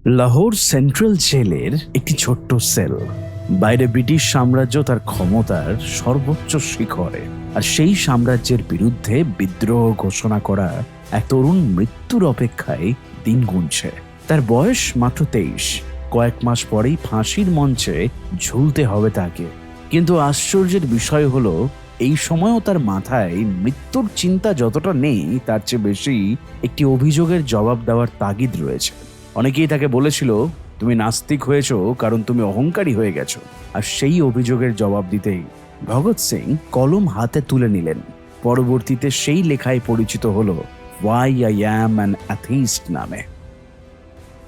Lahore central জেলের একটি ছোট্ট সেল। বাইরে ব্রিটিশ সাম্রাজ্য তার ক্ষমতার সর্বোচ্চ শিখরে, আর সেই সাম্রাজ্যের বিরুদ্ধে বিদ্রোহ ঘোষণা করা এক তরুণ মৃত্যুর অপেক্ষায় দিন গুনছে। তার বয়স মাত্র 23। কয়েক মাস পরেই ফাঁসির মঞ্চে ঝুলতে হবে তাকে। কিন্তু আশ্চর্যের বিষয় হলো, এই সময়ও তার মাথায় মৃত্যুর চিন্তা যতটা নেই, তার চেয়ে বেশি একটি অভিযোগের জবাব দেওয়ার তাগিদ রয়েছে। অনেকেই তাকে বলেছিল, তুমি নাস্তিক হয়েছ কারণ তুমি অহংকারী হয়ে গেছো। আর সেই অভিযোগের জবাব দিতেই ভগৎ সিং কলম হাতে তুলে নিলেন। পরবর্তীতে সেই লেখায় পরিচিত হলো why I am an atheist নামে।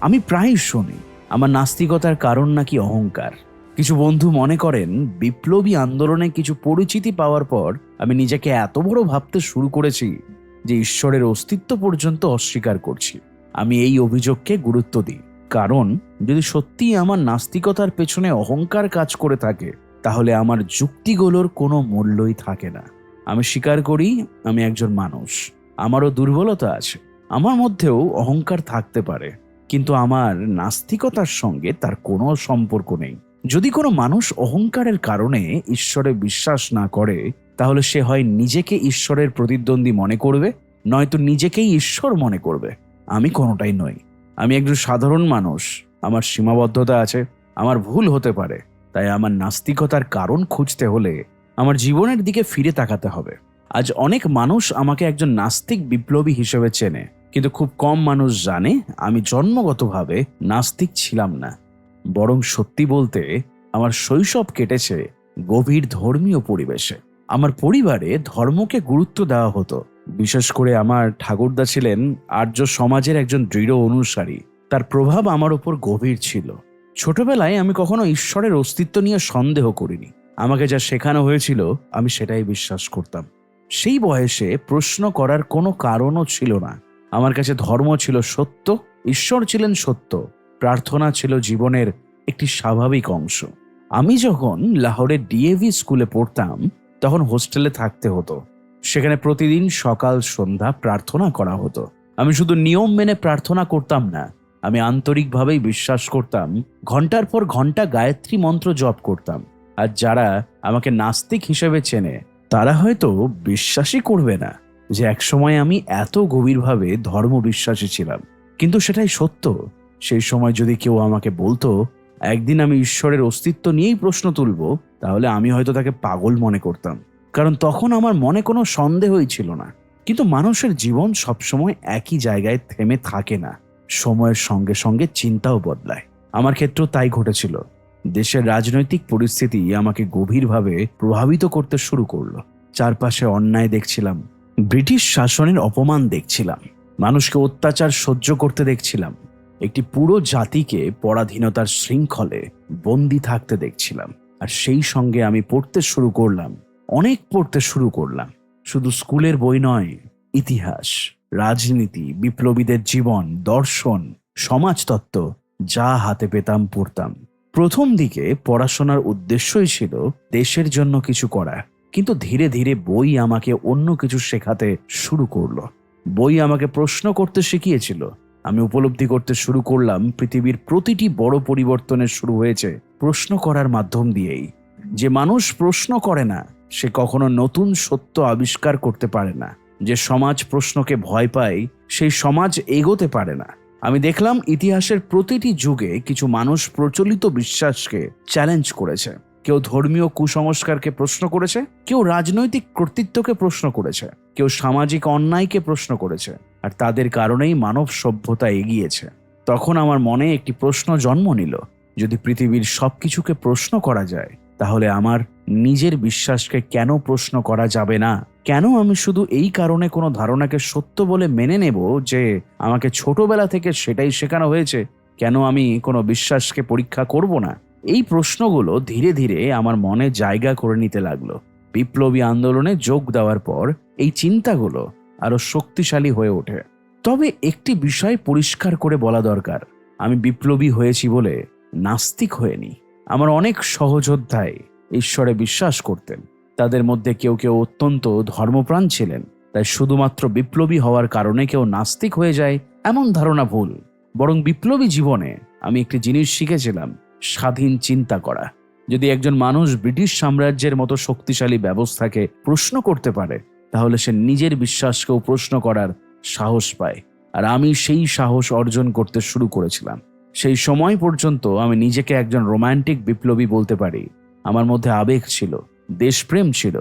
আমি প্রায় শুনি আমার নাস্তিকতার কারণ নাকি অহংকার। কিছু বন্ধু মনে করেন বিপ্লবী আন্দোলনে কিছু পরিচিতি পাওয়ার পর আমি নিজেকে এত বড় ভাবতে শুরু করেছি যে ঈশ্বরের অস্তিত্ব পর্যন্ত অস্বীকার করছি। আমি এই অভিযোগকে গুরুত্ব দিই, কারণ যদি সত্যিই আমার নাস্তিকতার পেছনে অহংকার কাজ করে থাকে, তাহলে আমার যুক্তিগুলোর কোনো মূল্যই থাকে না। আমি স্বীকার করি আমি একজন মানুষ, আমারও দুর্বলতা আছে, আমার মধ্যেও অহংকার থাকতে পারে, কিন্তু আমার নাস্তিকতার সঙ্গে তার কোনো সম্পর্ক নেই। যদি কোনো মানুষ অহংকারের কারণে ঈশ্বরে বিশ্বাস না করে, তাহলে সে হয় নিজেকে ঈশ্বরের প্রতিদ্বন্দ্বী মনে করবে, নয়তো নিজেকেই ঈশ্বর মনে করবে। আমি কোনোটাই নই। আমি একজন সাধারণ মানুষ, আমার সীমাবদ্ধতা আছে, আমার ভুল হতে পারে। তাই আমার নাস্তিকতার কারণ খুঁজতে হলে আমার জীবনের দিকে ফিরে তাকাতে হবে। আজ অনেক মানুষ আমাকে একজন নাস্তিক বিপ্লবী হিসেবে চেনে, কিন্তু খুব কম মানুষ জানে আমি জন্মগতভাবে নাস্তিক ছিলাম না। বরং সত্যি বলতে আমার শৈশব কেটেছে গভীর ধর্মীয় পরিবেশে। আমার পরিবারে ধর্মকে গুরুত্ব দেওয়া হতো। বিশেষ করে আমার ঠাকুরদা ছিলেন আর্য সমাজের একজন দৃঢ় অনুসারী। তার প্রভাব আমার উপর গভীর ছিল। ছোটবেলায় আমি কখনো ঈশ্বরের অস্তিত্ব নিয়ে সন্দেহ করিনি। আমাকে যা শেখানো হয়েছিল আমি সেটাই বিশ্বাস করতাম। সেই বয়সে প্রশ্ন করার কোনো কারণও ছিল না। আমার কাছে ধর্ম ছিল সত্য, ঈশ্বর ছিলেন সত্য, প্রার্থনা ছিল জীবনের একটি স্বাভাবিক অংশ। আমি যখন লাহোরের ডিএভি স্কুলে পড়তাম, তখন হোস্টেলে থাকতে হতো। সেখানে প্রতিদিন সকাল সন্ধ্যা প্রার্থনা করা হতো। আমি শুধু নিয়ম মেনে প্রার্থনা করতাম না, আমি আন্তরিকভাবেই বিশ্বাস করতাম। ঘন্টার পর ঘন্টা গায়ত্রী মন্ত্র জপ করতাম। আর যারা আমাকে নাস্তিক হিসেবে চেনে, তারা হয়তো বিশ্বাসই করবে না যে একসময় আমি এত গভীরভাবে ধর্ম বিশ্বাসী ছিলাম। কিন্তু সেটাই সত্য। সেই সময় যদি কেউ আমাকে বলতো একদিন আমি ঈশ্বরের অস্তিত্ব নিয়েই প্রশ্ন তুলব, তাহলে আমি হয়তো তাকে পাগল মনে করতাম, কারণ তখন আমার মনে কোনো সন্দেহই ছিল না। কিন্তু মানুষের জীবন সবসময় একই জায়গায় থেমে থাকে না, সময়ের সঙ্গে সঙ্গে চিন্তাও বদলায়। আমার ক্ষেত্রেও তাই ঘটেছিল। দেশের রাজনৈতিক পরিস্থিতি আমাকে গভীরভাবে প্রভাবিত করতে শুরু করলো। চারপাশে অন্যায় দেখছিলাম, ব্রিটিশ শাসনের অপমান দেখছিলাম, মানুষকে অত্যাচার সহ্য করতে দেখছিলাম, একটি পুরো জাতিকে পরাধীনতার শৃঙ্খলে বন্দি থাকতে দেখছিলাম। আর সেই সঙ্গে আমি পড়তে শুরু করলাম, অনেক পড়তে শুরু করলাম। শুধু স্কুলের বই নয়, ইতিহাস, রাজনীতি, বিপ্লবীদের জীবন, দর্শন, সমাজতত্ত্ব, যা হাতে পেতাম পড়তাম। প্রথম দিকে পড়াশোনার উদ্দেশ্যই ছিল দেশের জন্য কিছু করা, কিন্তু ধীরে ধীরে বই আমাকে অন্য কিছু শেখাতে শুরু করলো। বই আমাকে প্রশ্ন করতে শিখিয়েছিল। আমি উপলব্ধি করতে শুরু করলাম পৃথিবীর প্রতিটি বড় পরিবর্তনের শুরু হয়েছে প্রশ্ন করার মাধ্যম দিয়েই। যে মানুষ প্রশ্ন করে না, সে কখনো নতুন সত্য আবিষ্কার করতে পারে না। যে সমাজ প্রশ্নকে ভয় পায়, সেই সমাজ এগোতে পারে না। আমি দেখলাম ইতিহাসের প্রতিটি যুগে কিছু মানুষ প্রচলিত বিশ্বাসকে চ্যালেঞ্জ করেছে। কেউ ধর্মীয় কুসংস্কারকে প্রশ্ন করেছে, কেউ রাজনৈতিক কর্তৃত্বকে প্রশ্ন করেছে, কেউ সামাজিক অন্যায়কে প্রশ্ন করেছে, আর তাদের কারণেই মানব সভ্যতা এগিয়েছে। তখন আমার মনে একটি প্রশ্ন জন্ম নিল, যদি পৃথিবীর সবকিছুকে প্রশ্ন করা যায়, তাহলে আমার নিজের বিশ্বাসকে কেন প্রশ্ন করা যাবে না? কেন আমি শুধু এই কারণে কোনো ধারণাকে সত্য বলে মেনে নেব যে আমাকে ছোটবেলা থেকে সেটাই শেখানো হয়েছে? কেন আমি কোনো বিশ্বাসকে পরীক্ষা করব না? এই প্রশ্নগুলো ধীরে ধীরে আমার মনে জায়গা করে নিতে লাগলো। বিপ্লবী আন্দোলনে যোগ দেওয়ার পর এই চিন্তাগুলো আরো শক্তিশালী হয়ে ওঠে। তবে একটি বিষয় পরিষ্কার করে বলা দরকার, আমি বিপ্লবী হয়েছি বলে নাস্তিক হয়নি। আমার অনেক সহযোদ্ধাই ঈশ্বরে বিশ্বাস করতেন। তাদের মধ্যে কেউ কেউ অত্যন্ত ধর্মপ্রাণ ছিলেন। তাই শুধুমাত্র বিপ্লবী হওয়ার কারণে কেউ নাস্তিক হয়ে যায়, এমন ধারণা ভুল। বরং বিপ্লবী জীবনে আমি একটি জিনিস শিখেছিলাম, স্বাধীন চিন্তা করা। যদি একজন মানুষ ব্রিটিশ সাম্রাজ্যের মতো শক্তিশালী ব্যবস্থাকে প্রশ্ন করতে পারে, তাহলে সে নিজের বিশ্বাসকেও প্রশ্ন করার সাহস পায়। আর আমি সেই সাহস অর্জন করতে শুরু করেছিলাম। সেই সময় পর্যন্ত আমি নিজেকে একজন রোমান্টিক বিপ্লবী বলতে পারি। আমার মধ্যে আবেগ ছিল, দেশপ্রেম ছিল,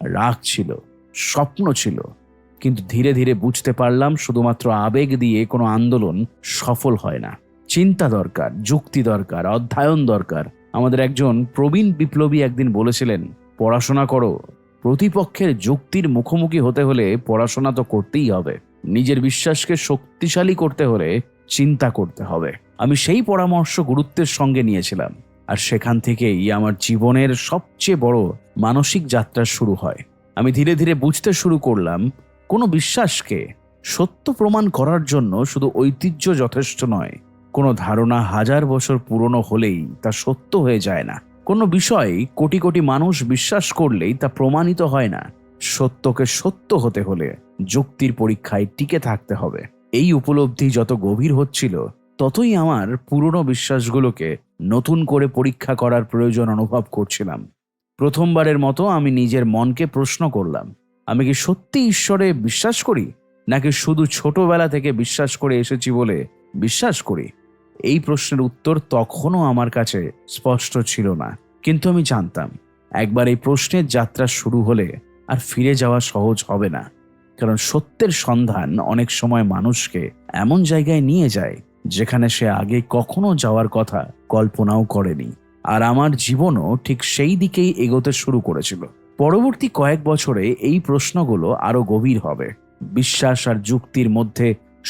রাগ ছিল, স্বপ্ন ছিল। কিন্তু ধীরে ধীরে বুঝতে পারলাম শুধুমাত্র আবেগ দিয়ে কোনো আন্দোলন সফল হয় না। চিন্তা দরকার, যুক্তি দরকার, অধ্যয়ন দরকার। আমাদের একজন প্রবীণ বিপ্লবী একদিন বলেছিলেন, পড়াশোনা করো। প্রতিপক্ষের যুক্তির মুখোমুখি হতে হলে পড়াশোনা তো করতেই হবে। নিজের বিশ্বাসকে শক্তিশালী করতে হলে চিন্তা করতে হবে। আমি সেই পরামর্শ গুরুত্বের সঙ্গে নিয়েছিলাম, আর সেখান থেকেই আমার জীবনের সবচেয়ে বড় মানসিক যাত্রা শুরু হয়। আমি ধীরে ধীরে বুঝতে শুরু করলাম, কোনো বিশ্বাসকে সত্য প্রমাণ করার জন্য শুধু ঐতিহ্য যথেষ্ট নয়। কোনো ধারণা 1000 বছর পুরনো হলেই তা সত্য হয়ে যায় না। কোনো বিষয় কোটি কোটি মানুষ বিশ্বাস করলেই তা প্রমাণিত হয় না। সত্যকে সত্য হতে হলে যুক্তির পরীক্ষায় টিকে থাকতে হবে। এই উপলব্ধি যত গভীর হচ্ছিল, ততই আমার পুরনো বিশ্বাসগুলোকে নতুন করে পরীক্ষা করার প্রয়োজন অনুভব করছিলাম। প্রথমবারের মতো আমি নিজের মনকে প্রশ্ন করলাম, আমি কি সত্যি ঈশ্বরে বিশ্বাস করি, নাকি শুধু ছোটবেলা থেকে বিশ্বাস করে এসেছি বলে বিশ্বাস করি? এই প্রশ্নের উত্তর তখনও আমার কাছে স্পষ্ট ছিল না, কিন্তু আমি জানতাম একবার এই প্রশ্নের যাত্রা শুরু হলে আর ফিরে যাওয়া সহজ হবে না। কারণ সত্যের সন্ধান অনেক সময় মানুষকে এমন জায়গায় নিয়ে যায় যেখানে সে আগে কখনো যাওয়ার কথা কল্পনাও করেনি। আর আমার জীবনও ঠিক সেই দিকেই এগোতে শুরু করেছিল। পরবর্তী কয়েক বছরে এই প্রশ্নগুলো আরো গভীর হবে। বিশ্বাস আর যুক্তির মধ্যে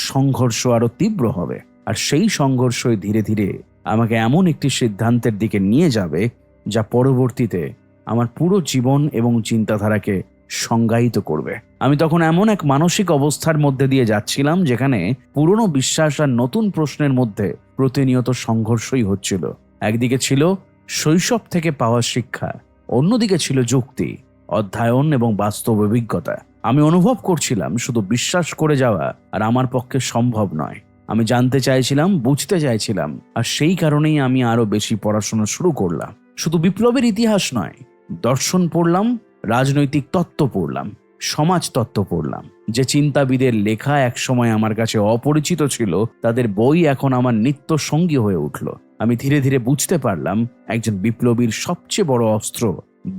সংঘর্ষ আরো তীব্র হবে। আর সেই সংঘর্ষই ধীরে ধীরে আমাকে এমন একটি সিদ্ধান্তের দিকে নিয়ে যাবে যা পরবর্তীতে আমার পুরো জীবন এবং চিন্তাধারাকে সংজ্ঞায়িত করবে। আমি তখন এমন এক মানসিক অবস্থার মধ্যে দিয়ে যাচ্ছিলাম যেখানে পুরনো বিশ্বাস আর নতুন প্রশ্নের মধ্যে প্রতিনিয়ত সংঘর্ষই হচ্ছিল। একদিকে ছিল শৈশব থেকে পাওয়া শিক্ষা, অন্যদিকে ছিল যুক্তি, অধ্যয়ন এবং বাস্তব অভিজ্ঞতা। আমি অনুভব করছিলাম শুধু বিশ্বাস করে যাওয়া আর আমার পক্ষে সম্ভব নয়। আমি জানতে চাইছিলাম, বুঝতে চাইছিলাম, আর সেই কারণেই আমি আরো বেশি পড়াশোনা শুরু করলাম। শুধু বিপ্লবের ইতিহাস নয়, দর্শন পড়লাম, রাজনৈতিক তত্ত্ব পড়লাম, সমাজ তত্ত্ব পড়লাম। যে চিন্তাবিদের লেখা একসময় আমার কাছে অপরিচিত ছিল, তাদের বই এখন আমার নিত্য সঙ্গী হয়ে উঠল। আমি ধীরে ধীরে বুঝতে পারলাম, একজন বিপ্লবীর সবচেয়ে বড় অস্ত্র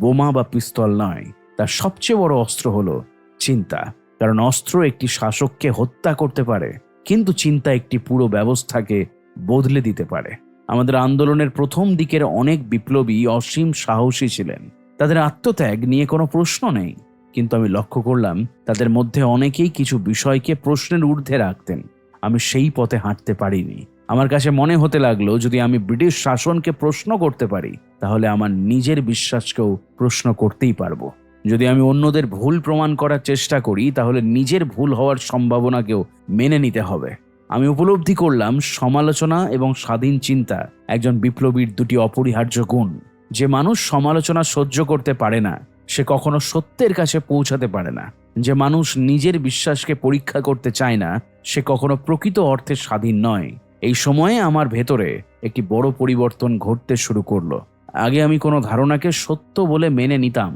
বোমা বা পিস্তল নয়, তার সবচেয়ে বড় অস্ত্র হলো চিন্তা। কারণ অস্ত্র একটি শাসককে হত্যা করতে পারে, কিন্তু চিন্তা একটি পুরো ব্যবস্থাকে বদলে দিতে পারে। আমাদের আন্দোলনের প্রথম দিকের অনেক বিপ্লবী অসীম সাহসী ছিলেন। তাদের আত্মত্যাগ নিয়ে কোনো প্রশ্ন নেই, কিন্তু আমি লক্ষ্য করলাম তাদের মধ্যে অনেকেই কিছু বিষয়কে প্রশ্নের ঊর্ধ্বে রাখতেন। আমি সেই পথে হাঁটতে পারিনি। আমার কাছে মনে হতে লাগলো, যদি আমি ব্রিটিশ শাসনকে প্রশ্ন করতে পারি, তাহলে আমার নিজের বিশ্বাসকেও প্রশ্ন করতেই পারবো। যদি আমি অন্যদের ভুল প্রমাণ করার চেষ্টা করি, তাহলে নিজের ভুল হওয়ার সম্ভাবনাকেও মেনে নিতে হবে। আমি উপলব্ধি করলাম, সমালোচনা এবং স্বাধীন চিন্তা একজন বিপ্লবীর দুটি অপরিহার্য গুণ। যে মানুষ সমালোচনা সহ্য করতে পারে না, সে কখনো সত্যের কাছে পৌঁছাতে পারে না। যে মানুষ নিজের বিশ্বাসকে পরীক্ষা করতে চায় না, সে কখনো প্রকৃত অর্থে স্বাধীন নয়। এই সময়ে আমার ভেতরে একটি বড় পরিবর্তন ঘটতে শুরু করলো। আগে আমি কোনো ধারণাকে সত্য বলে মেনে নিতাম,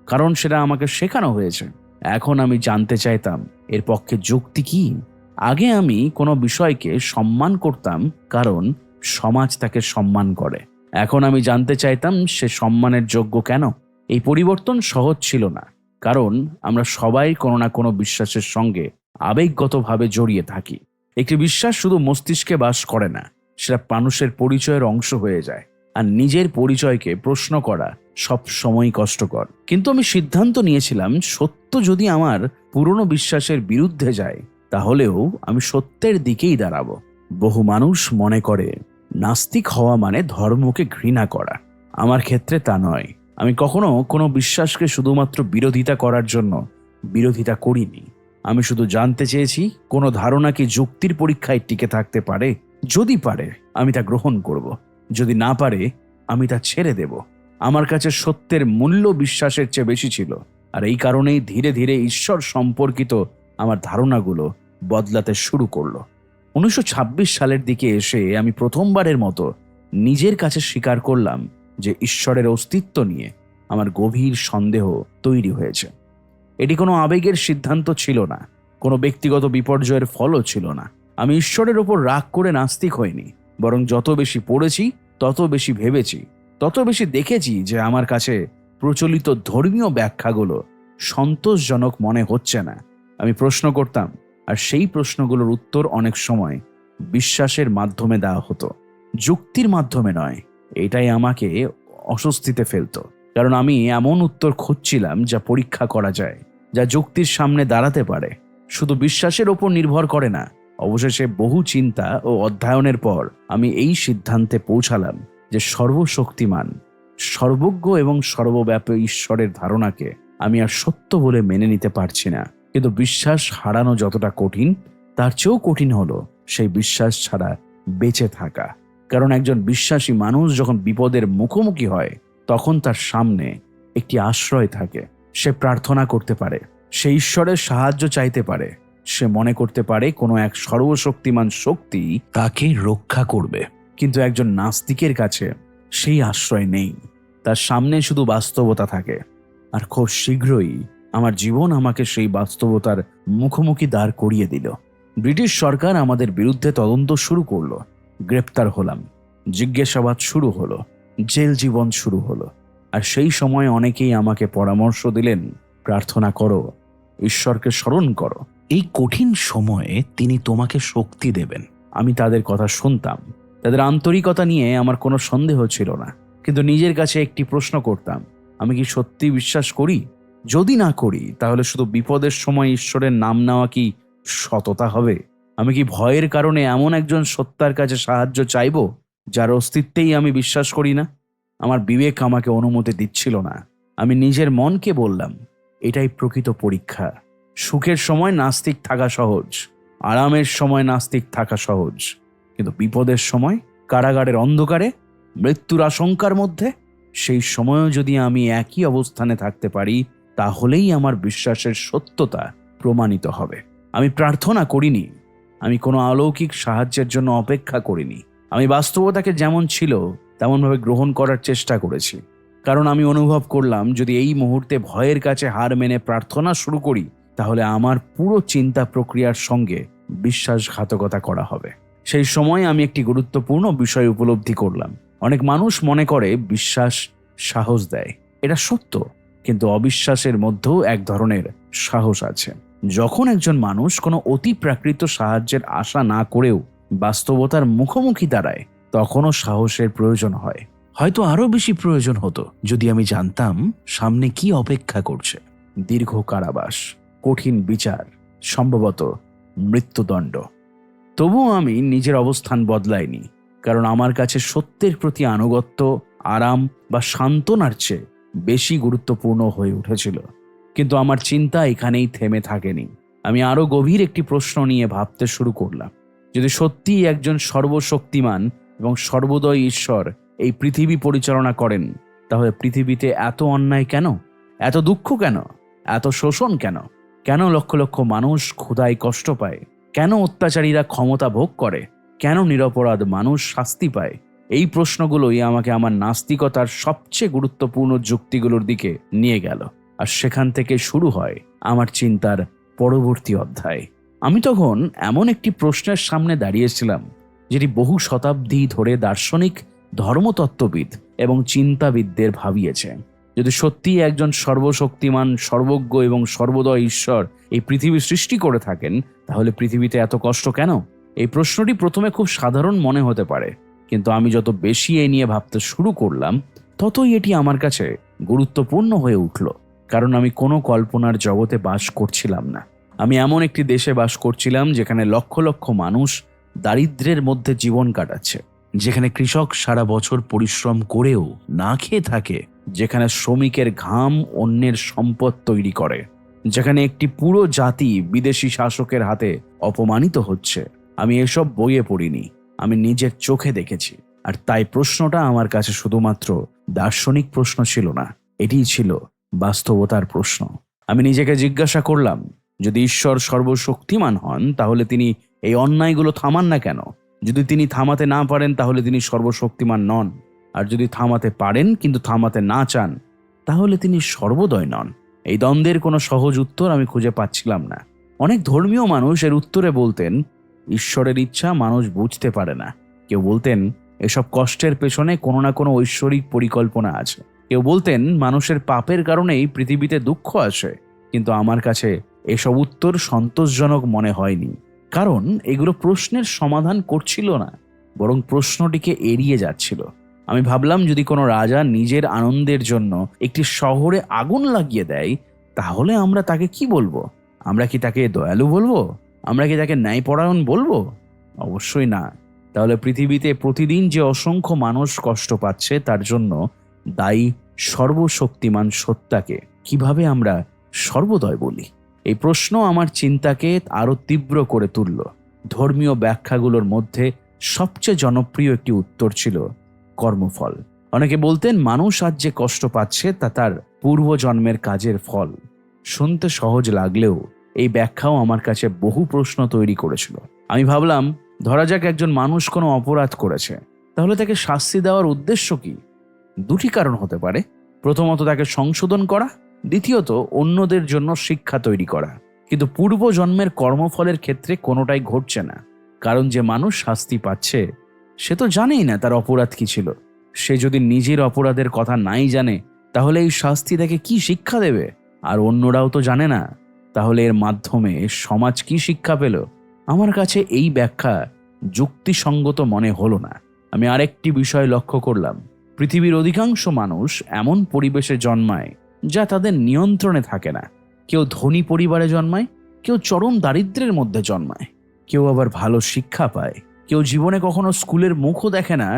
কারণ সেটা আমাকে শেখানো হয়েছে। এখন আমি জানতে চাইতাম, এর পক্ষে যুক্তি কি? আগে আমি কোনো বিষয়কে সম্মান করতাম কারণ সমাজ তাকে সম্মান করে। এখন আমি জানতে চাইতাম, সে সম্মানের যোগ্য কেন? এই পরিবর্তন সহজ ছিল না, কারণ আমরা সবাই কোনো না কোনো বিশ্বাসের সঙ্গে আবেগগতভাবে জড়িয়ে থাকি। একটি বিশ্বাস শুধু মস্তিষ্কে বাস করে না, সেটা মানুষের পরিচয়ের অংশ হয়ে যায়। আর নিজের পরিচয়কে প্রশ্ন করা সব সময় কষ্টকর। কিন্তু আমি সিদ্ধান্ত নিয়েছিলাম, সত্য যদি আমার পুরনো বিশ্বাসের বিরুদ্ধে যায়, তাহলেও আমি সত্যের দিকেই দাঁড়াবো। বহু মানুষ মনে করে নাস্তিক হওয়া মানে ধর্মকে ঘৃণা করা। আমার ক্ষেত্রে তা নয়। আমি কখনো কোনো বিশ্বাসকে শুধুমাত্র বিরোধিতা করার জন্য বিরোধিতা করিনি। আমি শুধু জানতে চেয়েছি, কোনো ধারণা কি যুক্তির পরীক্ষায় টিকে থাকতে পারে? যদি পারে, আমি তা গ্রহণ করব। যদি না পারে, আমি তা ছেড়ে দেব। আমার কাছে সত্যের মূল্য বিশ্বাসের চেয়ে বেশি ছিল। আর এই কারণেই ধীরে ধীরে ঈশ্বর সম্পর্কিত আমার ধারণাগুলো বদলাতে শুরু করলো। 1926 সালের দিকে এসে আমি প্রথমবারের মতো নিজের কাছে স্বীকার করলাম যে ঈশ্বরের অস্তিত্ব নিয়ে আমার গভীর সন্দেহ তৈরি হয়েছে। এটি কোনো আবেগের সিদ্ধান্ত ছিল না, কোনো ব্যক্তিগত বিপর্যয়ের ফলও ছিল না। আমি ঈশ্বরের ওপর রাগ করে নাস্তিক হইনি, বরং যত বেশি পড়েছি, তত বেশি ভেবেছি, তত বেশি দেখেছি যে আমার কাছে প্রচলিত ধর্মীয় ব্যাখ্যাগুলো সন্তোষজনক মনে হচ্ছে না। আমি প্রশ্ন করতাম, আর সেই প্রশ্নগুলোর উত্তর অনেক সময় বিশ্বাসের মাধ্যমে দেওয়া হতো, যুক্তির মাধ্যমে নয়। এটাই আমাকে অস্বস্তিতে ফেলতো, কারণ আমি এমন উত্তর খুঁজছিলাম যা পরীক্ষা করা যায়, যা যুক্তির সামনে দাঁড়াতে পারে, শুধু বিশ্বাসের ওপর নির্ভর করে না। অবশেষে বহু চিন্তা ও অধ্যয়নের পর আমি এই সিদ্ধান্তে পৌঁছালাম যে সর্বশক্তিমান, সর্বজ্ঞ এবং সর্বব্যাপী ঈশ্বরের ধারণাকে আমি আর সত্য বলে মেনে নিতে পারছি না। কিন্তু বিশ্বাস হারানো যতটা কঠিন, তার চেয়েও কঠিন হলো সেই বিশ্বাস ছাড়া বেঁচে থাকা। কারণ একজন বিশ্বাসী মানুষ যখন বিপদের মুখোমুখি হয়, তখন তার সামনে একটি আশ্রয় থাকে। সে প্রার্থনা করতে পারে, সে ঈশ্বরের সাহায্য চাইতে পারে, সে মনে করতে পারে কোনো এক সর্বশক্তিমান শক্তি তাকে রক্ষা করবে। কিন্তু একজন নাস্তিকের কাছে সেই আশ্রয় নেই, তার সামনে শুধু বাস্তবতা থাকে। আর খুব শীঘ্রই আমার জীবন আমাকে সেই বাস্তবতার মুখোমুখি দাঁড় করিয়ে দিল। ব্রিটিশ সরকার আমাদের বিরুদ্ধে তদন্ত শুরু করলো, গ্রেপ্তার হলাম, জিজ্ঞাসাবাদ শুরু হলো, জেল জীবন শুরু হলো। আর সেই সময় অনেকেই আমাকে পরামর্শ দিলেন, প্রার্থনা করো, ঈশ্বরকে স্মরণ করো, এই কঠিন সময়ে তিনি তোমাকে শক্তি দেবেন। আমি তাদের কথা শুনতাম, তাদের আন্তরিকতা নিয়ে আমার কোনো সন্দেহ ছিল না। কিন্তু নিজের কাছে একটি প্রশ্ন করতাম, আমি কি সত্যি বিশ্বাস করি? যদি না করি, তাহলে শুধু বিপদের সময় ঈশ্বরের নাম নেওয়া কি সততা হবে? আমি কি ভয়ের কারণে এমন একজন সত্তার কাছে সাহায্য চাইব যার অস্তিত্বেই আমি বিশ্বাস করি না? আমার বিবেক আমাকে অনুমতি দিচ্ছিল না। আমি নিজের মনকে বললাম, এটাই প্রকৃত পরীক্ষা। সুখের সময় নাস্তিক থাকা সহজ, আরামের সময় নাস্তিক থাকা সহজ, কিন্তু বিপদের সময়, কারাগারের অন্ধকারে, মৃত্যুর আশঙ্কার মধ্যে, সেই সময়ও যদি আমি একই অবস্থানে থাকতে পারি, তাহলেই আমার বিশ্বাসের সত্যতা প্রমাণিত হবে। আমি প্রার্থনা করিনি, আমি কোনো অলৌকিক সাহায্যের জন্য অপেক্ষা করিনি। আমি বাস্তবতাকে যেমন ছিল তেমনভাবে গ্রহণ করার চেষ্টা করেছি। কারণ আমি অনুভব করলাম, যদি এই মুহূর্তে ভয়ের কাছে হার মেনে প্রার্থনা শুরু করি, তাহলে আমার পুরো চিন্তা প্রক্রিয়ার সঙ্গে বিশ্বাসঘাতকতা করা হবে। সেই সময় আমি একটি গুরুত্বপূর্ণ বিষয় উপলব্ধি করলাম। অনেক মানুষ মনে করে বিশ্বাস সাহস দেয়, এটা সত্য, কিন্তু অবিশ্বাসের মধ্যেও এক ধরনের সাহস আছে। যখন একজন মানুষ কোনো অতি প্রাকৃত সাহায্যের আশা না করেও বাস্তবতার মুখোমুখি দাঁড়ায়, তখনও সাহসের প্রয়োজন হয়। হয়তো আরো বেশি প্রয়োজন হতো যদি আমি জানতাম সামনে কি অপেক্ষা করছে। দীর্ঘ কারাবাস, কঠিন বিচার, সম্ভবত মৃত্যুদণ্ড। তবুও আমি নিজের অবস্থান বদলাইনি, কারণ আমার কাছে সত্যের প্রতি আনুগত্য আরাম বা সান্ত্বনার চেয়ে বেশি গুরুত্বপূর্ণ হয়ে উঠেছিল। কিন্তু আমার চিন্তা এখানেই থেমে থাকেনি। আমি আরো গভীর একটি প্রশ্ন নিয়ে ভাবতে শুরু করলাম। যদি সত্যিই একজন সর্বশক্তিমান এবং সর্বদয় ঈশ্বর এই পৃথিবী পরিচালনা করেন, তাহলে পৃথিবীতে এত অন্যায় কেন, এত দুঃখ কেন, এত শোষণ কেন? কেন লক্ষ লক্ষ মানুষ ক্ষুধায় কষ্ট পায়? কেন অত্যাচারীরা ক্ষমতা ভোগ করে? কেন নিরপরাধ মানুষ শাস্তি পায়? এই প্রশ্নগুলোই আমাকে আমার নাস্তিকতার সবচেয়ে গুরুত্বপূর্ণ যুক্তিগুলোর দিকে নিয়ে গেল। আর সেখান থেকে শুরু হয় আমার চিন্তার পরবর্তী অধ্যায়। আমি তখন এমন একটি প্রশ্নের সামনে দাঁড়িয়েছিলাম, যেটি বহু শতাব্দী ধরে দার্শনিক, ধর্মতত্ত্ববিদ এবং চিন্তাবিদদের ভাবিয়েছে। যদি সত্যিই একজন সর্বশক্তিমান, সর্বজ্ঞ এবং সর্বদয় ঈশ্বর এই পৃথিবী সৃষ্টি করে থাকেন, তাহলে পৃথিবীতে এত কষ্ট কেন? এই প্রশ্নটি প্রথমে খুব সাধারণ মনে হতে পারে, কিন্তু আমি যত বেশি এই নিয়ে ভাবতে শুরু করলাম, ততই এটি আমার কাছে গুরুত্বপূর্ণ হয়ে উঠল। কারণ আমি কোনো কল্পনার জগতে বাস করছিলাম না। আমি এমন একটি দেশে বাস করছিলাম যেখানে লক্ষ লক্ষ মানুষ দারিদ্র্যের মধ্যে জীবন কাটাচ্ছে, যেখানে কৃষক সারা বছর পরিশ্রম করেও না খেয়ে থাকে, যেখানে শ্রমিকের ঘাম অন্যের সম্পদ তৈরি করে, যেখানে একটি পুরো জাতি বিদেশি শাসকের হাতে অপমানিত হচ্ছে। আমি এসব বইয়ে পড়িনি, আমি নিজের চোখে দেখেছি। আর তাই প্রশ্নটা আমার কাছে শুধুমাত্র দার্শনিক প্রশ্ন ছিল না, এটিই ছিল বাস্তবতার প্রশ্ন। আমি নিজেকে জিজ্ঞাসা করলাম, যদি ঈশ্বর সর্বশক্তিমান হন, তাহলে তিনি এই অন্যায়গুলো থামান না কেন? যদি তিনি থামাতে না পারেন তাহলে তিনি সর্বশক্তিমান নন, আর যদি থামাতে পারেন কিন্তু থামাতে না চান তাহলে তিনি সর্বদয় নন। এই দ্বন্দ্বের কোনো সহজ উত্তর আমি খুঁজে পাচ্ছিলাম না। অনেক ধর্মীয় মানুষ এর উত্তরে বলতেন, ঈশ্বরের ইচ্ছা মানুষ বুঝতে পারে না। কেউ বলতেন এসব কষ্টের পেছনে কোনো না কোনো ঐশ্বরিক পরিকল্পনা আছে। কেউ বলতেন মানুষের পাপের কারণেই পৃথিবীতে দুঃখ আসে। কিন্তু আমার কাছে এসব উত্তর সন্তোষজনক মনে হয়নি, কারণ এগুলো প্রশ্নের সমাধান করছিল না, বরং প্রশ্নটিকে এড়িয়ে যাচ্ছিল। আমি ভাবলাম, যদি কোনো রাজা নিজের আনন্দের জন্য একটি শহরে আগুন লাগিয়ে দেয় তাহলে আমরা তাকে কি বলবো? আমরা কি তাকে দয়ালু বলবো? আমরা কি তাকে ন্যায়পরায়ণ বলবো? অবশ্যই না। তাহলে পৃথিবীতে প্রতিদিন যে অসংখ্য মানুষ কষ্ট পাচ্ছে তার জন্য দায়ী সর্বশক্তিমান সত্তাকে কিভাবে আমরা সর্বদয় বলি? এই প্রশ্ন আমার চিন্তাকে আরো তীব্র করে তুলল। ধর্মীয় ব্যাখ্যাগুলোর মধ্যে সবচেয়ে জনপ্রিয় একটি উত্তর ছিল কর্মফল। অনেকে বলতেন মানুষ আজ যে কষ্ট পাচ্ছে তা তার পূর্বজন্মের কাজের ফল। শুনতে সহজ লাগলেও এই ব্যাখ্যাও আমার কাছে বহু প্রশ্ন তৈরি করেছিল। আমি ভাবলাম, ধরা যাক একজন মানুষ কোনো অপরাধ করেছে, তাহলে তাকে শাস্তি দেওয়ার উদ্দেশ্য কি? দুটি কারণ হতে পারে। প্রথমত তাকে সংশোধন করা, দ্বিতীয়ত অন্যদের জন্য শিক্ষা তৈরি করা। কিন্তু পূর্বজন্মের কর্মফলের ক্ষেত্রে কোনোটাই ঘটছে না, কারণ যে মানুষ শাস্তি পাচ্ছে সে তো জানেই না তার অপরাধ কি ছিল। সে যদি নিজের অপরাধের কথা নাই জানে তাহলে এই শাস্তি তাকে কি শিক্ষা দেবে? আর অন্যরাও তো জানে না, তাহলে এর মাধ্যমে সমাজ কি শিক্ষা পেল? আমার কাছে এই ব্যাখ্যা যুক্তিসঙ্গত মনে হলো না। আমি আরেকটি বিষয় লক্ষ্য করলাম, পৃথিবীর অধিকাংশ মানুষ এমন পরিবেশে জন্মায় যা তাদের নিয়ন্ত্রণে থাকে না। কেউ ধনী পরিবারে জন্মায়, কেউ চরম দারিদ্র্যের মধ্যে জন্মায়, কেউ আবার ভালো শিক্ষা পায়, কেউ জীবনে কখনো স্কুলের মুখও দেখে না,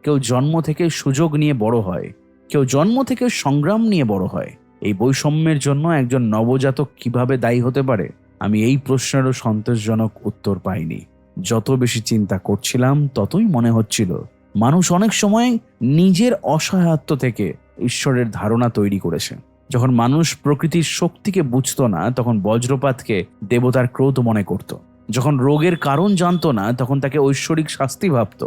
কেউ জন্ম থেকে সুযোগ নিয়ে বড় হয়, কেউ জন্ম থেকে সংগ্রাম নিয়ে বড় হয়। এই বৈষম্যের জন্য একজন নবজাতক কিভাবে দায়ী হতে পারে? আমি এই প্রশ্নেরও সন্তোষজনক উত্তর পাইনি। যত বেশি চিন্তা করছিলাম ততই মনে হচ্ছিল মানুষ অনেক সময় নিজের অসহায়ত্ব থেকে ঈশ্বরের ধারণা তৈরি করেছে। যখন মানুষ প্রকৃতির শক্তিকে বুঝতো না তখন বজ্রপাতকে দেবতার ক্রোধ মনে করত। যখন রোগের কারণ জানতো না তখন তাকে ঐশ্বরিক শাস্তি ভাবত।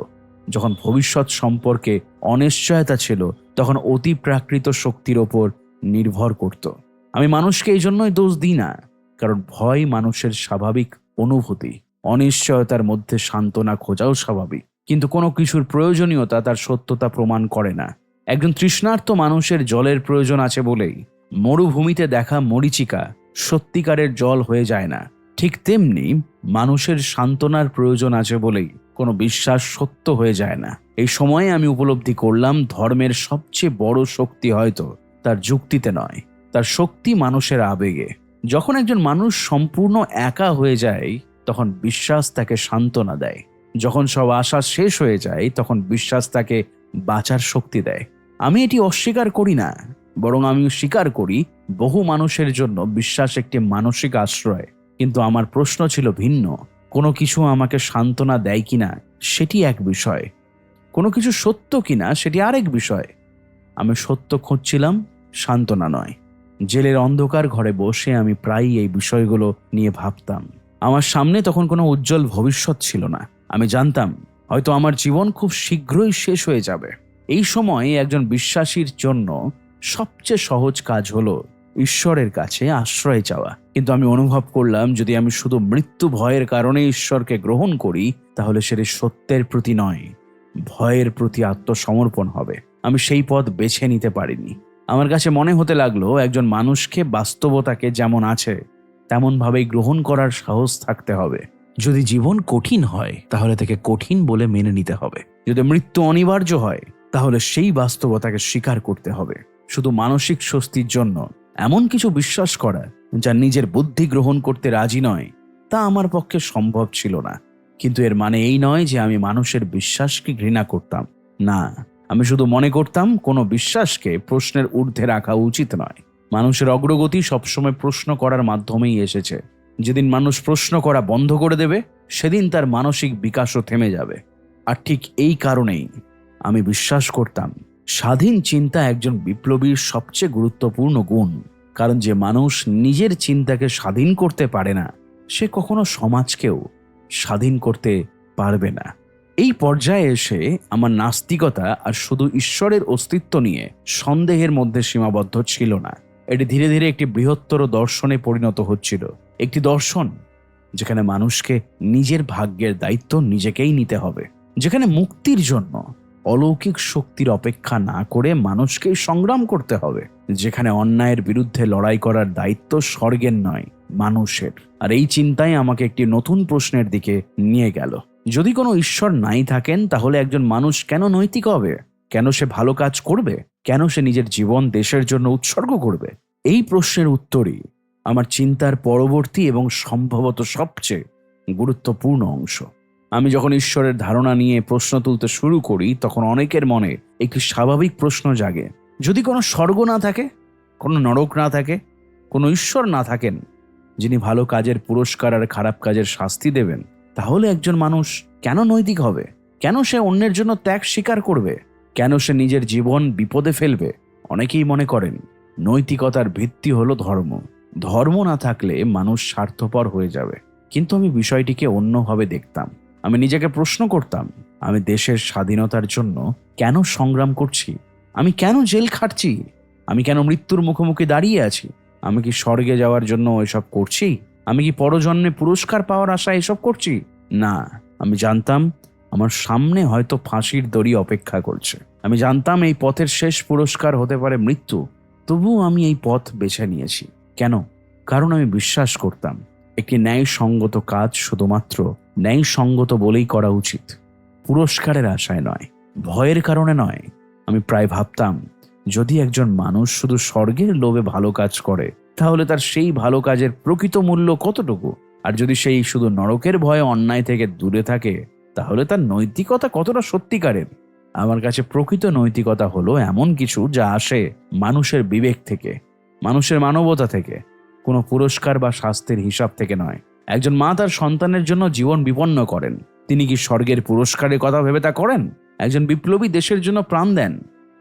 যখন ভবিষ্যৎ সম্পর্কে অনিশ্চয়তা ছিল তখন অতি প্রাকৃত শক্তির ওপর নির্ভর করত। আমি মানুষকে এই জন্যই দোষ দিই না, কারণ ভয় মানুষের স্বাভাবিক অনুভূতি। অনিশ্চয়তার মধ্যে সান্ত্বনা খোঁজাও স্বাভাবিক, কিন্তু কোনো কিছুর প্রয়োজনীয়তা তার সত্যতা প্রমাণ করে না। একজন তৃষ্ণার্ত মানুষের জলের প্রয়োজন আছে বলেই মরুভূমিতে দেখা মরীচিকা সত্যিকারের জল হয়ে যায় না। ঠিক তেমনি মানুষের সান্ত্বনার প্রয়োজন আছে বলেই কোনো বিশ্বাস সত্য হয়ে যায় না। এই সময়ে আমি উপলব্ধি করলাম, ধর্মের সবচেয়ে বড় শক্তি হয়তো তার যুক্তিতে নয়, তার শক্তি মানুষের আবেগে। যখন একজন মানুষ সম্পূর্ণ একা হয়ে যায় তখন বিশ্বাস তাকে সান্ত্বনা দেয়। যখন সব আশা শেষ হয়ে যায় তখন বিশ্বাস তাকে বাঁচার শক্তি দেয়। আমি এটি অস্বীকার করি না, বরং আমি স্বীকার করি বহু মানুষের জন্য বিশ্বাস একটি মানসিক আশ্রয়। কিন্তু আমার প্রশ্ন ছিল ভিন্ন। কোনো কিছু আমাকে সান্ত্বনা দেয় কিনা সেটি এক বিষয়, কোনো কিছু সত্য কিনা সেটি আরেক বিষয়। আমি সত্য খুঁজছিলাম, সান্ত্বনা নয়। জেলের অন্ধকার ঘরে বসে আমি প্রায়ই এই বিষয়গুলো নিয়ে ভাবতাম। আমার সামনে তখন কোনো উজ্জ্বল ভবিষ্যৎ ছিল না। আমি জানতাম হয়তো আমার জীবন খুব শীঘ্রই শেষ হয়ে যাবে। এই সময় একজন বিশ্বাসীর জন্য সবচেয়ে সহজ কাজ হলো ঈশ্বরের কাছে আশ্রয় চাওয়া। কিন্তু আমি অনুভব করলাম, যদি আমি শুধু মৃত্যু ভয়ের কারণে ঈশ্বরকে গ্রহণ করি তাহলে সেটি সত্যের প্রতি নয়, ভয়ের প্রতি আত্মসমর্পণ হবে। আমি সেই পথ বেছে নিতে পারিনি। আমার কাছে মনে হতে লাগলো একজন মানুষকে বাস্তবতাকে যেমন আছে তেমনভাবেই গ্রহণ করার সাহস থাকতে হবে। যদি জীবন কঠিন হয় তাহলে তাকে কঠিন বলে মেনে নিতে হবে। যদি মৃত্যু অনিবার্য হয় তাহলে সেই বাস্তবতাকে স্বীকার করতে হবে। শুধু মানসিক স্বস্তির জন্য এমন কিছু বিশ্বাস করা যা নিজের বুদ্ধি গ্রহণ করতে রাজি নয়, তা আমার পক্ষে সম্ভব ছিল না। কিন্তু এর মানে এই নয় যে আমি মানুষের বিশ্বাসকে ঘৃণা করতাম। না, আমি শুধু মনে করতাম কোনো বিশ্বাসকে প্রশ্নের ঊর্ধ্বে রাখা উচিত নয়। মানুষের অগ্রগতি সবসময় প্রশ্ন করার মাধ্যমেই এসেছে। যেদিন মানুষ প্রশ্ন করা বন্ধ করে দেবে সেদিন তার মানসিক বিকাশও থেমে যাবে। আর ঠিক এই কারণেই আমি বিশ্বাস করতাম স্বাধীন চিন্তা একজন বিপ্লবীর সবচেয়ে গুরুত্বপূর্ণ গুণ। কারণ যে মানুষ নিজের চিন্তাকে স্বাধীন করতে পারে না সে কখনো সমাজকেও স্বাধীন করতে পারবে না। এই পর্যায়ে এসে আমার নাস্তিকতা আর শুধু ঈশ্বরের অস্তিত্ব নিয়ে সন্দেহের মধ্যে সীমাবদ্ধ ছিল না। এটি ধীরে ধীরে একটি বৃহত্তর দর্শনে পরিণত হচ্ছিল। একটি দর্শন যেখানে মানুষকে নিজের ভাগ্যের দায়িত্ব নিজেকেই নিতে হবে, যেখানে মুক্তির জন্য অলৌকিক শক্তির অপেক্ষা না করে মানুষকেই সংগ্রাম করতে হবে, যেখানে অন্যায়ের বিরুদ্ধে লড়াই করার দায়িত্ব স্বর্গের নয়, মানুষের। আর এই চিন্তাই আমাকে একটি নতুন প্রশ্নের দিকে নিয়ে গেল। যদি কোনো ঈশ্বর নাই থাকেন, তাহলে একজন মানুষ কেন নৈতিক হবে? কেন সে ভালো কাজ করবে? কেন সে নিজের জীবন দেশের জন্য উৎসর্গ করবে? এই প্রশ্নের উত্তরই আমার চিন্তার পরবর্তী এবং সম্ভবত সবচেয়ে গুরুত্বপূর্ণ অংশ। আমি যখন ঈশ্বরের ধারণা নিয়ে প্রশ্ন তুলতে শুরু করি, তখন অনেকের মনে একটি স্বাভাবিক প্রশ্ন জাগে। যদি কোনো স্বর্গ না থাকে, কোনো নরক না থাকে, কোনো ঈশ্বর না থাকেন যিনি ভালো কাজের পুরস্কার আর খারাপ কাজের শাস্তি দেবেন, তাহলে একজন মানুষ কেন নৈতিক হবে? কেন সে অন্যের জন্য ত্যাগ স্বীকার করবে? কেন সে নিজের জীবন বিপদে ফেলবে? অনেকেই মনে করেন নৈতিকতার ভিত্তি হলো ধর্ম। ধর্ম না থাকলে মানুষ স্বার্থপর হয়ে যাবে। কিন্তু আমি বিষয়টিকে অন্যভাবে দেখতাম। আমি নিজেকে প্রশ্ন করতাম, আমি দেশের স্বাধীনতার জন্য কেন সংগ্রাম করছি? আমি কেন জেল খাটছি? আমি কেন মৃত্যুর মুখোমুখি দাঁড়িয়ে আছি? আমি কি স্বর্গে যাওয়ার জন্য এসব করছি? আমি কি পরজন্মে পুরস্কার পাওয়ার আশায় এসব করছি? না, আমি জানতাম আমার সামনে হয়তো ফাঁসির দড়ি অপেক্ষা করছে। আমি জানতাম এই পথের শেষ পুরস্কার হতে পারে মৃত্যু। তবুও আমি এই পথ বেছে নিয়েছি। কেন? কারণ আমি বিশ্বাস করতাম একটি ন্যায়সঙ্গত কাজ শুধুমাত্র ন্যায়সঙ্গত বলেই করা উচিত, পুরস্কারের আশায় নয়, ভয়ের কারণে নয়। আমি প্রায় ভাবতাম, যদি একজন মানুষ শুধু স্বর্গের লোভে ভালো কাজ করে, তাহলে তার সেই ভালো কাজের প্রকৃত মূল্য কতটুকু? আর যদি সেই শুধু নরকের ভয়ে অন্যায় থেকে দূরে থাকে, তাহলে তার নৈতিকতা কতটা সত্যিকারের? আমার কাছে প্রকৃত নৈতিকতা হলো এমন কিছু যা আসে মানুষের বিবেক থেকে, মানুষের মানবতা থেকে, কোনো পুরস্কার বা শাস্তির হিসাব থেকে নয়। একজন মা তার সন্তানের জন্য জীবন বিপন্ন করেন, তিনি কি স্বর্গের পুরস্কারের কথা ভেবে তা করেন? একজন বিপ্লবী দেশের জন্য প্রাণ দেন,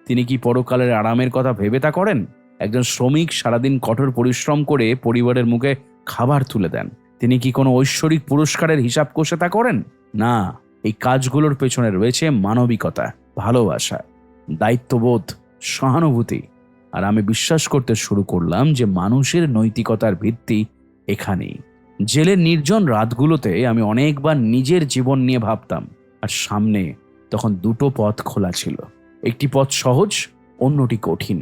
তিনি কি পরকালের আরামের কথা ভেবে তা করেন? একজন শ্রমিক সারাদিন কঠোর পরিশ্রম করে পরিবারের মুখে খাবার তুলে দেন, তিনি কি কোনো ঐশ্বরিক পুরস্কারের হিসাব কষে তা করেন? না, এই কাজগুলোর পেছনে রয়েছে মানবিকতা, ভালোবাসা, দায়িত্ববোধ, সহানুভূতি। আর আমি বিশ্বাস করতে শুরু করলাম যে মানুষের নৈতিকতার ভিত্তি এখানেই। জেলের নির্জন রাতগুলোতে আমি অনেকবার নিজের জীবন নিয়ে ভাবতাম, আর সামনে তখন দুটো পথ খোলা ছিল। একটি পথ সহজ, অন্যটি কঠিন।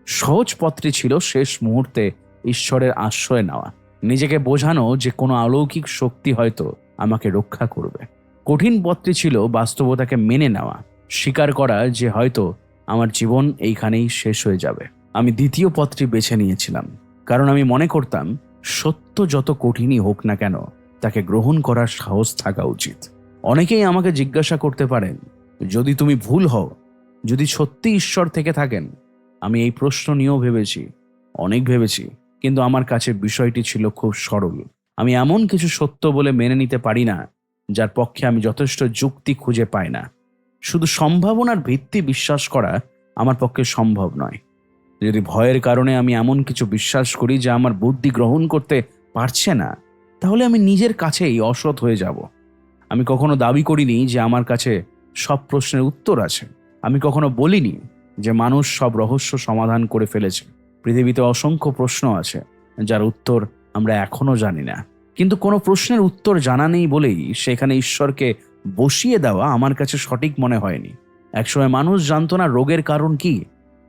সহজ পথটি ছিল শেষ মুহূর্তে ঈশ্বরের আশ্রয় নেওয়া, নিজেকে বোঝানো যে কোনো অলৌকিক শক্তি হয়তো আমাকে রক্ষা করবে। কঠিন পথটি ছিল বাস্তবতাকে মেনে নেওয়া, স্বীকার করা যে হয়তো আমার জীবন এইখানেই শেষ হয়ে যাবে। আমি দ্বিতীয় পথটি বেছে নিয়েছিলাম, কারণ আমি মনে করতাম সত্য যত কঠিনই হোক না কেন, তাকে গ্রহণ করার সাহস থাকা উচিত। অনেকেই আমাকে জিজ্ঞাসা করতে পারেন, যদি তুমি ভুল হও, যদি সত্যি ঈশ্বর থেকে থাকেন? আমি এই প্রশ্ন নিয়েও ভেবেছি, অনেক ভেবেছি, কিন্তু আমার কাছে বিষয়টি ছিল খুব সরল। আমি এমন কিছু সত্য বলে মেনে নিতে পারি না যার পক্ষে আমি যথেষ্ট যুক্তি খুঁজে পাই না। শুধু সম্ভাবনার ভিত্তি বিশ্বাস করা আমার পক্ষে সম্ভব নয়। যদি ভয়ের কারণে আমি এমন কিছু বিশ্বাস করি যা আমার বুদ্ধি গ্রহণ করতে পারছে না, তাহলে আমি নিজের কাছেই অসৎ হয়ে যাব। আমি কখনো দাবি করিনি যে আমার কাছে সব প্রশ্নের উত্তর আছে। আমি কখনো বলিনি যে মানুষ সব রহস্য সমাধান করে ফেলেছে। পৃথিবীতে অসংখ্য প্রশ্ন আছে যার উত্তর আমরা এখনো জানি না। কিন্তু কোনো প্রশ্নের উত্তর জানা নেই বলেই সেখানে ঈশ্বরকে বসিয়ে দেওয়া আমার কাছে সঠিক মনে হয়নি। একসময় মানুষ জানতো না রোগের কারণ কি,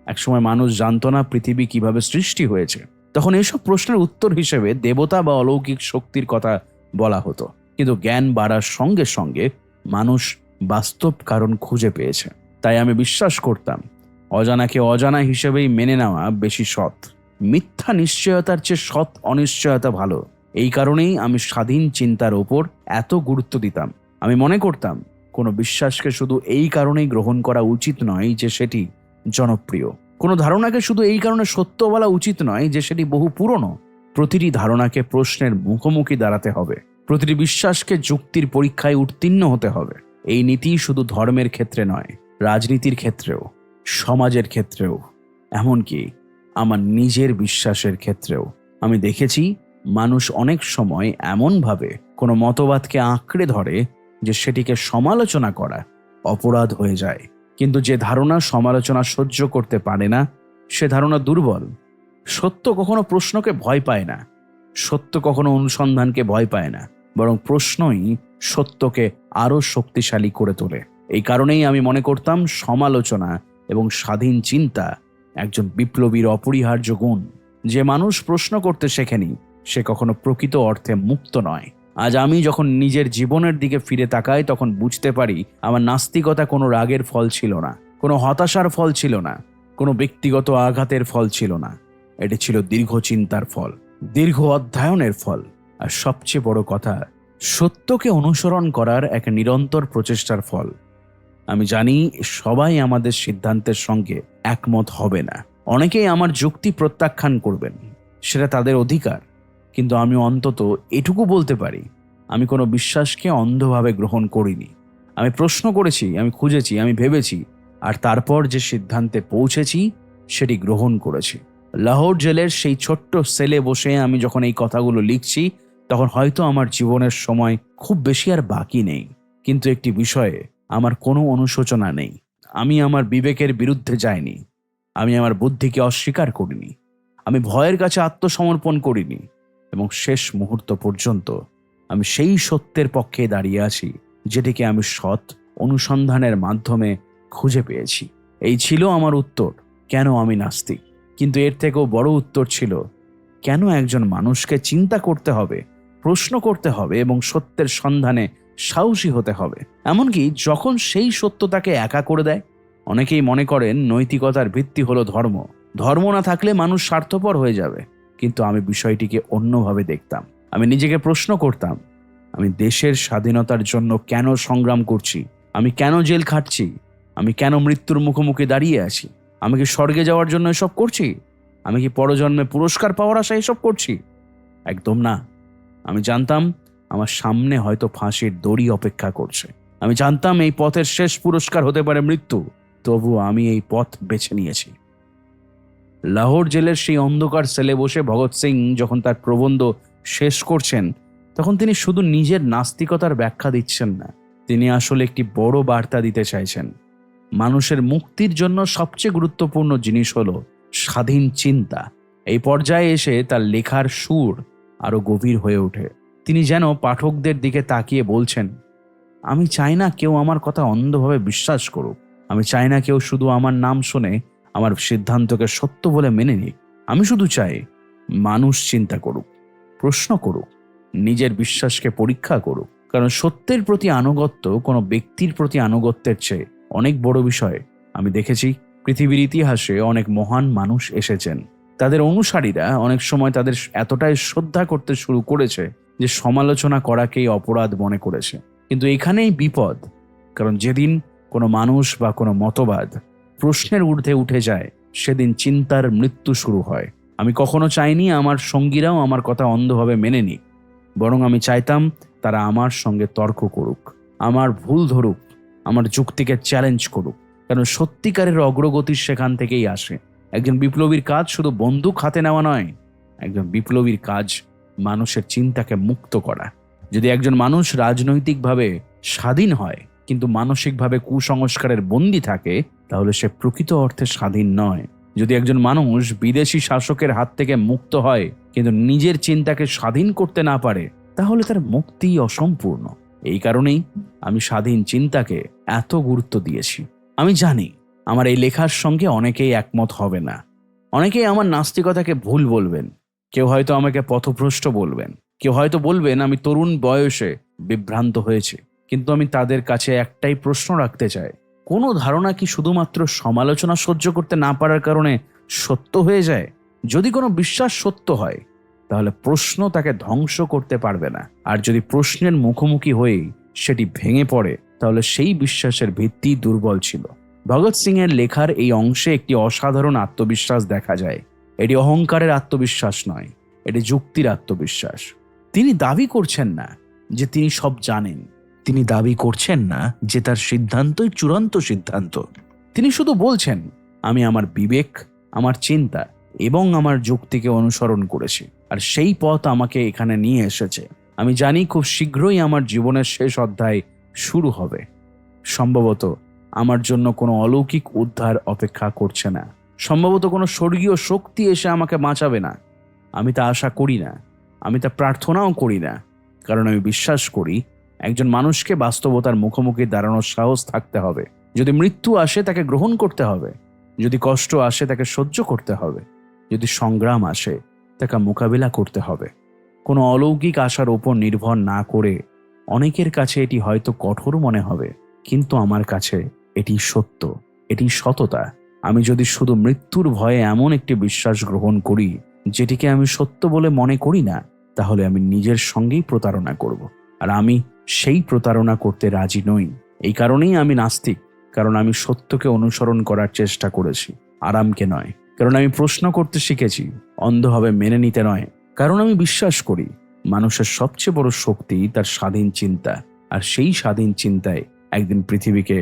একসময় মানুষ জানতো না পৃথিবী কিভাবে সৃষ্টি হয়েছে। তখন এসব প্রশ্নের উত্তর হিসেবে দেবতা বা অলৌকিক শক্তির কথা বলা হতো। কিন্তু জ্ঞান বাড়ার সঙ্গে সঙ্গে মানুষ বাস্তব কারণ খুঁজে পেয়েছে। তাই আমি বিশ্বাস করতাম অজানাকে অজানা হিসেবেই মেনে নেওয়া বেশি সৎ। মিথ্যা নিশ্চয়তার চেয়ে সৎ অনিশ্চয়তা ভালো। এই কারণেই আমি স্বাধীন চিন্তার ওপর এত গুরুত্ব দিতাম। আমি মনে করতাম কোনো বিশ্বাসকে শুধু এই কারণেই গ্রহণ করা উচিত নয় যে সেটি জনপ্রিয়। কোনো ধারণাকে শুধু এই কারণে সত্য বলা উচিত নয় যে সেটি বহু পুরনো। প্রতিটি ধারণাকে প্রশ্নের মুখোমুখি দাঁড়াতে হবে, প্রতিটি বিশ্বাসকে যুক্তির পরীক্ষায় উত্তীর্ণ হতে হবে। এই নীতি শুধু ধর্মের ক্ষেত্রে নয়, রাজনীতির ক্ষেত্রেও, সমাজের ক্ষেত্রেও, এমনকি আমার নিজের বিশ্বাসের ক্ষেত্রেও। আমি দেখেছি মানুষ অনেক সময় এমনভাবে কোনো মতবাদকে আঁকড়ে ধরে যে সেটিকে সমালোচনা করা অপরাধ হয়ে যায়। কিন্তু যে ধারণা সমালোচনা সহ্য করতে পারে না, সে ধারণা দুর্বল। সত্য কখনো প্রশ্নকে ভয় পায় না, সত্য কখনো অনুসন্ধানকে ভয় পায় না, বরং প্রশ্নই সত্যকে আরো শক্তিশালী করে তোলে। এই কারণেই আমি মনে করতাম সমালোচনা এবং স্বাধীন চিন্তা একজন বিপ্লবীর অপরিহার্য গুণ। যে মানুষ প্রশ্ন করতে শেখেনি সে কখনো প্রকৃত অর্থে মুক্ত নয়। আজ আমি যখন নিজের জীবনের দিকে ফিরে তাকাই তখন বুঝতে পারি আমার নাস্তিকতা কোনো রাগের ফল ছিল না, কোনো হতাশার ফল ছিল না, কোনো ব্যক্তিগত আঘাতের ফল ছিল না। এটি ছিল দীর্ঘ চিন্তার ফল, দীর্ঘ অধ্যয়নের ফল, আর সবচেয়ে বড় কথা, সত্যকে অনুসরণ করার এক নিরন্তর প্রচেষ্টার ফল। আমি জানি সবাই আমাদের সিদ্ধান্তের সঙ্গে একমত হবে না, অনেকেই আমার যুক্তি প্রত্যাখ্যান করবেন, সেটা তাদের অধিকার। কিন্তু আমি অন্তত এটুকু বলতে পারি, আমি কোনো বিশ্বাসকে অন্ধভাবে গ্রহণ করিনি। আমি প্রশ্ন করেছি, আমি খুঁজেছি, আমি ভেবেছি, আর তারপর যে সিদ্ধান্তে পৌঁছেছি সেটি গ্রহণ করেছি। লাহোর জেলের সেই ছোট্ট সেলে বসে আমি যখন এই কথাগুলো লিখছি তখন হয়তো আমার জীবনের সময় খুব বেশি আর বাকি নেই, কিন্তু একটি বিষয়ে আমার কোনো অনুশোচনা নেই। আমি আমার বিবেকের বিরুদ্ধে যাইনি, আমি আমার বুদ্ধিকে অস্বীকার করিনি, আমি ভয়ের কাছে আত্মসমর্পণ করিনি, এবং শেষ মুহূর্ত পর্যন্ত আমি সেই সত্যের পক্ষে দাঁড়িয়ে আছি যেটিকে আমি সৎ অনুসন্ধানের মাধ্যমে খুঁজে পেয়েছি। এই ছিল আমার উত্তর, কেন আমি নাস্তিক। কিন্তু এর থেকেও বড় উত্তর ছিল, কেন একজন মানুষকে চিন্তা করতে হবে, প্রশ্ন করতে হবে এবং সত্যের সন্ধানে সাহসী হতে হবে, এমনকি যখন সেই সত্য তাকে একা করে দেয়। অনেকেই মনে করেন নৈতিকতার ভিত্তি হলো ধর্ম, ধর্ম না থাকলে মানুষ স্বার্থপর হয়ে যাবে। কিন্তু আমি বিষয়টিকে অন্যভাবে দেখতাম। আমি নিজেকে প্রশ্ন করতাম, আমি দেশের স্বাধীনতার জন্য কেন সংগ্রাম করছি? আমি কেন জেল খাটছি? আমি কেন মৃত্যুর মুখোমুখি দাঁড়িয়ে আছি? আমি কি স্বর্গে যাওয়ার জন্য এসব করছি? আমি কি পরজন্মে পুরস্কার পাওয়ার আশায় এসব করছি? একদম না। আমি জানতাম আমার সামনে হয়তো ফাঁসির দড়ি অপেক্ষা করছে। আমি জানতাম এই পথের শেষ পুরস্কার হতে পারে মৃত্যু। তবু আমি এই পথ বেছে নিয়েছি। লাহোর জেলের সেই অন্ধকার সেলে বসে ভগৎ সিং যখন তার প্রবন্ধ শেষ করছেন তখন তিনি শুধু নিজের নাস্তিকতার ব্যাখ্যা দিচ্ছেন না, তিনি আসলে একটি বড় বার্তা দিতে চাইছেন। মানুষের মুক্তির জন্য সবচেয়ে গুরুত্বপূর্ণ জিনিস হলো স্বাধীন চিন্তা। এই পর্যায়ে এসে তার লেখার সুর আরো গভীর হয়ে ওঠে। তিনি যেন পাঠকদের দিকে তাকিয়ে বলছেন, আমি চাই না কেউ আমার কথা অন্ধভাবে বিশ্বাস করুক, আমি চাই না কেউ শুধু আমার নাম শুনে আমার সিদ্ধান্তকে সত্য বলে মেনে নিক। আমি শুধু চাই মানুষ চিন্তা করুক, প্রশ্ন করুক, নিজের বিশ্বাসকে পরীক্ষা করুক। কারণ সত্যের প্রতি আনুগত্য কোনো ব্যক্তির প্রতি আনুগত্যের চেয়ে অনেক বড় বিষয়। আমি দেখেছি পৃথিবীর ইতিহাসে অনেক মহান মানুষ এসেছেন, তাদের অনুসারীরা অনেক সময় তাদের এতটাই শ্রদ্ধা করতে শুরু করেছে যে সমালোচনা করাকেই অপরাধ মনে করেছে। কিন্তু এখানেই বিপদ, কারণ যেদিন কোনো মানুষ বা কোনো মতবাদ প্রশ্নের ঊর্ধ্বে উঠে যায় সেদিন চিন্তার মৃত্যু শুরু হয়। আমি কখনো চাইনি আমার সঙ্গীরাও আমার কথা অন্ধভাবে মেনে নিক, বরং আমি চাইতাম তারা আমার সঙ্গে তর্ক করুক, আমার ভুল ধরুক, আমার যুক্তিকে চ্যালেঞ্জ করুক। কারণ সত্যিকারের অগ্রগতি সেখান থেকেই আসে। একজন বিপ্লবীর কাজ শুধু বন্দুক হাতে নেওয়া নয়, একজন বিপ্লবীর কাজ মানুষের চিন্তাকে মুক্ত করা। যদি একজন মানুষ রাজনৈতিকভাবে স্বাধীন হয় কিন্তু মানসিকভাবে কুসংস্কারের বন্দী থাকে, তাহলে সে প্রকৃত অর্থে স্বাধীন নয়। যদি একজন মানুষ বিদেশি শাসকের হাত থেকে মুক্ত হয় কিন্তু নিজের চিন্তাকে স্বাধীন করতে না পারে, তাহলে তার মুক্তি অসম্পূর্ণ। এই কারণেই আমি স্বাধীন চিন্তাকে এত গুরুত্ব দিয়েছি। আমি জানি আমার এই লেখার সঙ্গে অনেকেই একমত হবে না, অনেকেই আমার নাস্তিকতাকে ভুল বলবেন, কেউ হয়তো আমাকে পথভ্রষ্ট বলবেন, কেউ হয়তো বলবেন আমি তরুণ বয়সে বিভ্রান্ত হয়েছে। কিন্তু আমি তাদের কাছে একটাই প্রশ্ন রাখতে চাই, কোনো ধারণা কি শুধুমাত্র সমালোচনা সহ্য করতে না পারার কারণে সত্য হয়ে যায়? যদি কোনো বিশ্বাস সত্য হয় তাহলে প্রশ্ন তাকে ধ্বংস করতে পারবে না। আর যদি প্রশ্নের মুখোমুখি হয়ে সেটি ভেঙে পড়ে তাহলে সেই বিশ্বাসের ভিত্তি দুর্বল ছিল। ভগৎ সিং এর লেখার এই অংশে একটি অসাধারণ আত্মবিশ্বাস দেখা যায়। এটি অহংকারের আত্মবিশ্বাস নয়, এটি যুক্তির আত্মবিশ্বাস। তিনি দাবি করছেন না যে তিনি সব জানেন, তিনি দাবি করছেন না যে তার সিদ্ধান্তই চূড়ান্ত সিদ্ধান্ত। তিনি শুধু বলছেন, আমি আমার বিবেক, আমার চিন্তা এবং আমার যুক্তিকে অনুসরণ করেছি, আর সেই পথ আমাকে এখানে নিয়ে এসেছে। আমি জানি খুব শীঘ্রই আমার জীবনের শেষ অধ্যায় শুরু হবে। সম্ভবত আমার জন্য কোনো অলৌকিক উদ্ধার অপেক্ষা করছে না। সম্ভবত কোনো স্বর্গীয় শক্তি এসে আমাকে বাঁচাবে না। আমি তা আশা করি না, আমি তা প্রার্থনাও করি না, কারণ আমি বিশ্বাস করি একজন মানুষকে বাস্তবতার মুখোমুখি দাঁড়ানোর সাহস থাকতে হবে। যদি মৃত্যু আসে তাকে গ্রহণ করতে হবে, যদি কষ্ট আসে তাকে সহ্য করতে হবে, যদি সংগ্রাম আসে তাকে মোকাবিলা করতে হবে। কোনো অলৌকিক আশার উপর নির্ভর না করে অনেকের কাছে এটি হয়তো কঠোর মনে হবে, কিন্তু আমার কাছে এটি সত্য, এটি সততা। আমি যদি শুধু মৃত্যুর ভয়ে এমন একটি বিশ্বাস গ্রহণ করি যেটিকে আমি সত্য বলে মনে করি না, তাহলে আমি নিজের সঙ্গেই প্রতারণা করব। আর আমি সেই প্রতারণা করতে রাজি নই। এই কারণেই আমি নাস্তিক, কারণ আমি সত্যকে অনুসরণ করার চেষ্টা করেছি, আরামকে নয়। কারণ আমি প্রশ্ন করতে শিখেছি, অন্ধভাবে মেনে নিতে নয়। কারণ আমি বিশ্বাস করি মানুষের সবচেয়ে বড় শক্তি তার স্বাধীন চিন্তা, আর সেই স্বাধীন চিন্তায় একদিন পৃথিবীকে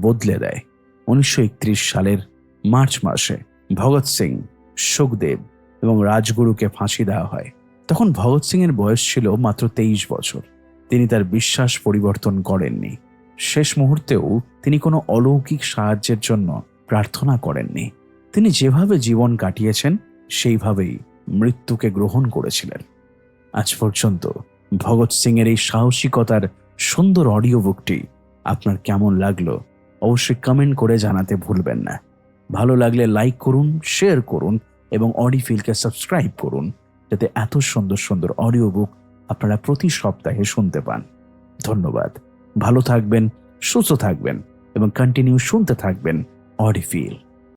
বদলে দেয়। 1931 সালের মার্চ মাসে ভগৎ সিং, সুখদেব এবং রাজগুরুকে ফাঁসি দেওয়া হয়। তখন ভগৎ সিং এর বয়স ছিল মাত্র 23 বছর। তিনি তার বিশ্বাস পরিবর্তন করেননি। শেষ মুহূর্তেও তিনি কোনো অলৌকিক সাহায্যের জন্য প্রার্থনা করেননি। তিনি যেভাবে জীবন কাটিয়েছেন সেইভাবেই মৃত্যুকে গ্রহণ করেছিলেন। আজ পর্যন্ত ভগৎ সিং এর এই সাহসিকতার সুন্দর অডিও বুকটি আপনার কেমন লাগলো অবশ্যই কমেন্ট করে জানাতে ভুলবেন না। ভালো লাগলে লাইক করুন, শেয়ার করুন এবং অডিফিলকে সাবস্ক্রাইব করুন, যাতে এত সুন্দর সুন্দর অডিও বুক আপনারা প্রতি সপ্তাহে শুনতে পান। ধন্যবাদ। ভালো থাকবেন, সুস্থ থাকবেন এবং কন্টিনিউ শুনতে থাকবেন অডিফিল।